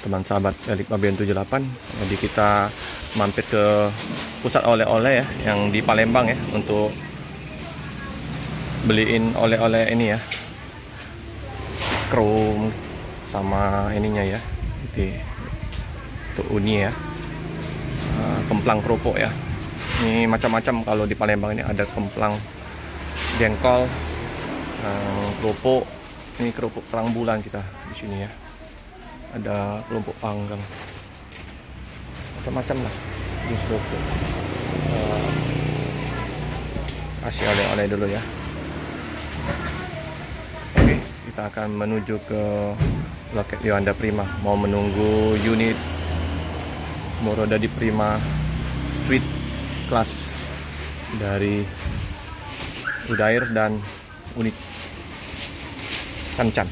teman sahabat Elik Babian 78. Jadi kita mampir ke pusat oleh-oleh ya yang di Palembang ya untuk beliin oleh-oleh ini ya, krom sama ininya ya, jadi untuk uni ya, kemplang kerupuk ya. Ini macam-macam kalau di Palembang ini ada kemplang jengkol, kerupuk. Ini kerupuk terang bulan kita di sini ya. Ada kerupuk panggang, macam-macam lah jenis kerupuk. Kasih oleh-oleh dulu ya. Oke, kita akan menuju ke loket Yuanda Prima. Mau menunggu unit Morodadi Prima Suite kelas dari Udair dan unit Kancan.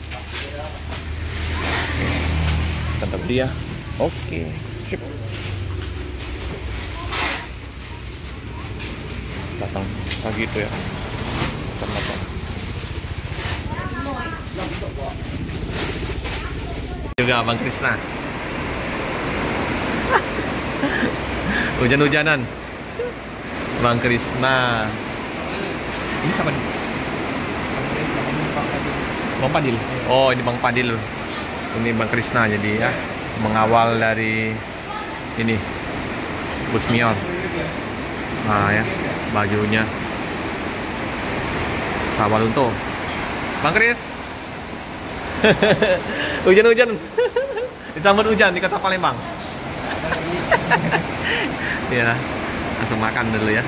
Tentang dia. Oke, sip. Datang pagi itu ya. Macam-macam. Juga Bang Krisna. Hujan-hujanan. Bang Krisna. Ini siapa nih? Bang Padil. Oh, ini Bang Padil. Ini Bang Krisna jadi ya, mengawal dari ini bus Mior. Nah ya, bajunya Sawal Unto. Bang Kris. Hujan-hujan. Disambut hujan di kota Palembang. Ya, langsung makan dulu ya.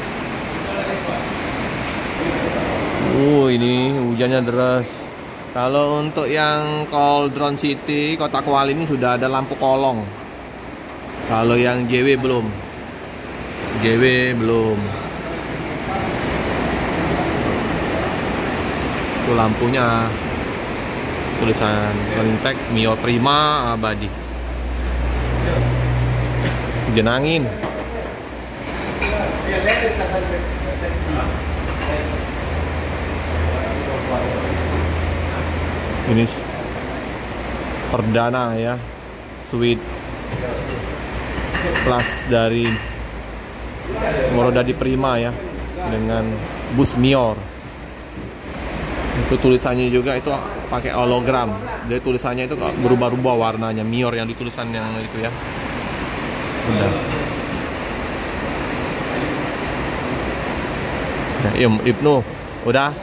Ini hujannya deras. Kalau untuk yang Cauldron City, Kota Kuala ini sudah ada lampu kolong. Kalau yang JW belum. JW belum. Itu lampunya. Tulisan kontak Mio Prima abadi. Hujan angin. Ini perdana ya, suite kelas dari Morodadi Prima ya, dengan bus Mior. Itu tulisannya juga itu pakai hologram. Jadi tulisannya itu berubah-ubah warnanya, Mior yang ditulisan yang itu ya. Udah. Nah, Ibnu, udah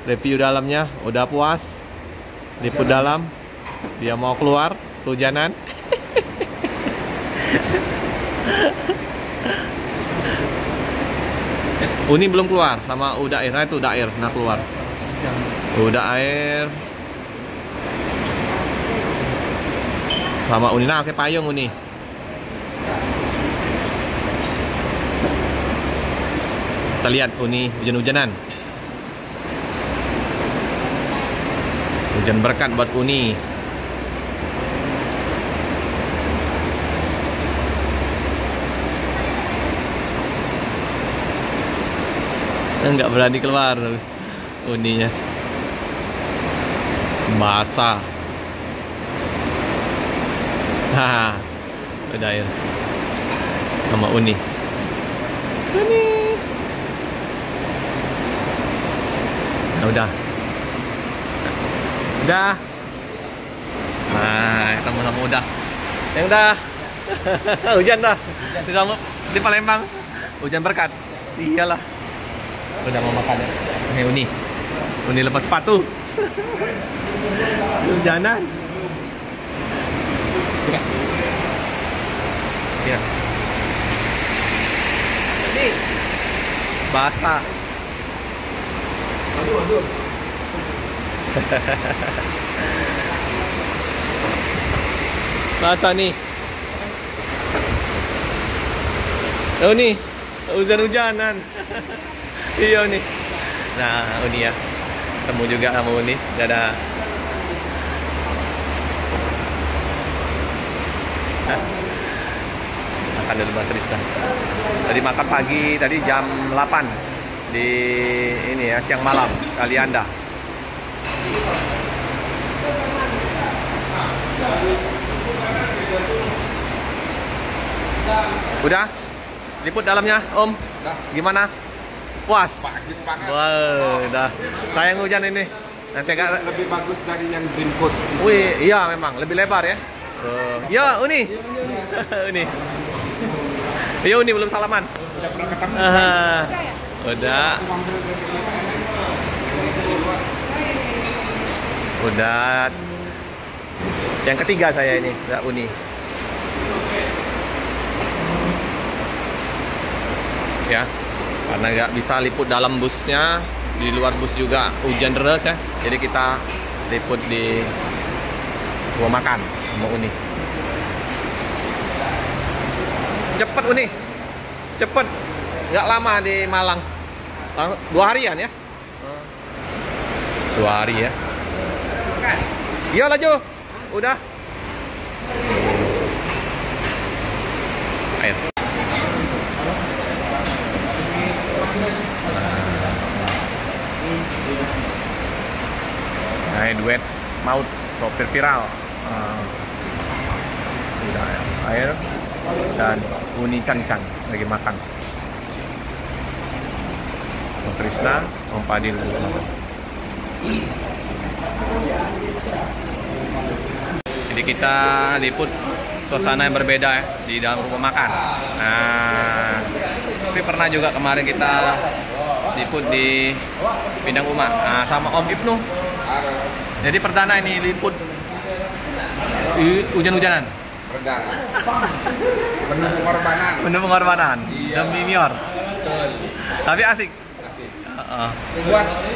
review dalamnya, udah puas? Liput dalam, dia mau keluar, kehujanan. Uni belum keluar, sama Udair, nah itu Udair, nah keluar. Udair sama Uni, nah pakai payung Uni. Kita lihat Uni hujan-hujanan. Hujan berkat buat Uni. Enggak berani keluar Uninya. Basah. Haha. Udah ya. Sama Uni. Uni. Nah, udah. Udah. Nah, sama-sama udah. Yang udah. Hujan dah. Di Palembang. Hujan berkat. Iyalah. Udah mau makan ya. Ini Uni. Uni lepas sepatu. Hujanan. Ya. Ini basah. Aduh. Basah nih. Oh nih, hujan-hujanan. Iya nih. Nah, Uni ya. Ketemu juga sama Uni. Dadah. Makan dulu Bang Krisna. Tadi makan pagi, tadi jam 8 di ini ya, siang malam Kalianda. Udah? Liput dalamnya, Om? Udah. Gimana? Puas? Bagus banget. Wah, udah. Sayang hujan ini. Nanti agak Lebih bagus dari yang Dream Coach. Wih, iya memang lebih lebar ya. Ya, Uni. Uni. Iya, Uni belum salaman. Udah pernah ketemu. Udah. Udah. Yang ketiga saya ini, udah Uni. Ya, karena nggak bisa liput dalam busnya, di luar bus juga hujan deras ya. Jadi kita liput di rumah makan sama Uni. Cepet Uni, cepet. Nggak lama di Malang. 2 harian ya? 2 hari ya. Iya laju. Udah. Air. Nah, duet maut sopir viral. Sudah ya. Air dan Uni Cancan lagi makan. Om Krisna, Om Padil. Jadi kita liput suasana yang berbeda ya di dalam rumah makan. Nah, tapi pernah juga kemarin kita liput di Pindang Uma sama Om Ibnu. Jadi perdana ini liput hujan-hujanan. Perdana. Penuh pengorbanan. Penuh pengorbanan. Iya. Demi Mior. Betul. Tapi asik. Asik.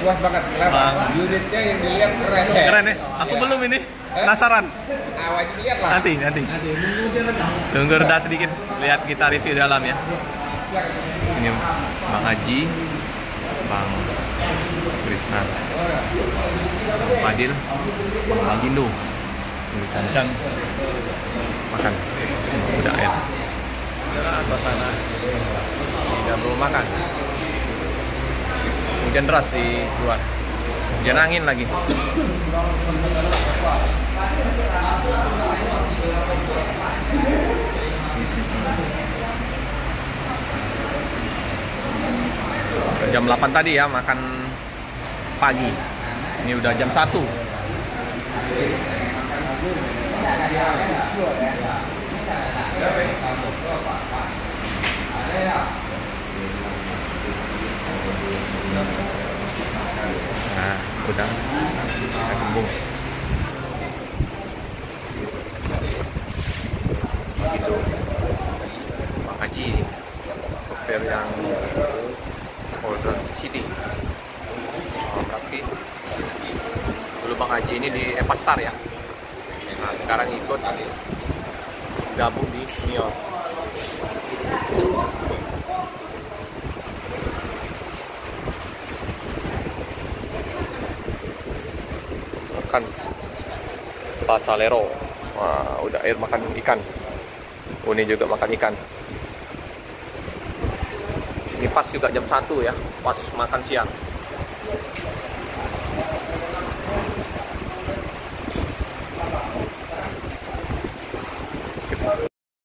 Puas banget. Kenapa? Unitnya yang dilihat keren. Keren ya? Aku belum ini. Penasaran. Wajib lihat lah. Nanti. Tunggu reda sedikit. Lihat kita review dalam ya. Ini Bang Haji, Bang Krisna, Bang Fadil, Bang Magindo, Uni Cancan makan. Udah air. Suasana di dalam rumah makan. Hujan deras di luar. Hujan angin lagi. Jam 8 tadi ya makan pagi. Ini udah jam 1. Nah, udah kita kembung. Gitu. Bang Haji, sopir yang Polda City. Berarti dulu Bang Haji ini di Epastar ya. Nah, sekarang ikut gabung di Mior. Makan pasalero. Wah, udah air makan ikan. Uni juga makan ikan. Ini pas juga jam 1 ya, pas makan siang.